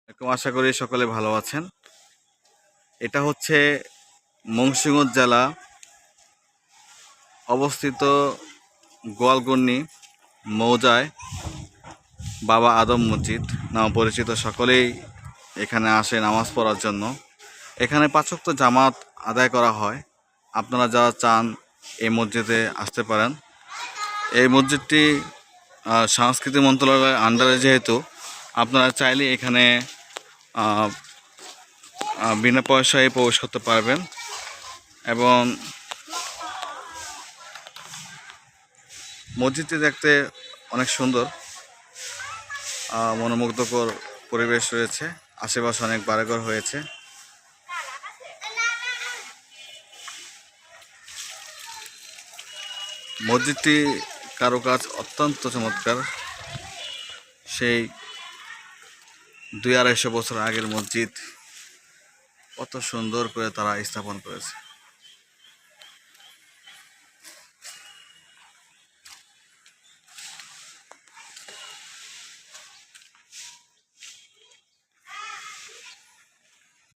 আশা করি সকলে ভালো আছেন। এটা হচ্ছে মুন্সিগঞ্জ জেলা অবস্থিত গোয়ালগন্ডি মৌজায় বাবা আদম মসজিদ নামে পরিচিত। সকলেই এখানে আসে নামাজ পড়ার জন্য। এখানে 5 ওয়াক্ত জামাত আদায় করা হয়। আপনারা যারা চান এই মসজিদে আসতে পারেন। এই মসজিদটি সংস্কৃতি মন্ত্রণালয়ের আন্ডারে, যেহেতু আপনারা চাইলে এখানে বিনা পয়সায় প্রবেশ করতে পারবেন এবং মসজিদটি দেখতে অনেক সুন্দর, মনোমুগ্ধকর পরিবেশ রয়েছে। আশেপাশে অনেক বাড়িঘর হয়েছে। মসজিদটি কারুকাজ অত্যন্ত চমৎকার। সেই 200-250 বছর আগের মসজিদ কত সুন্দর করে তারা স্থাপন করেছে।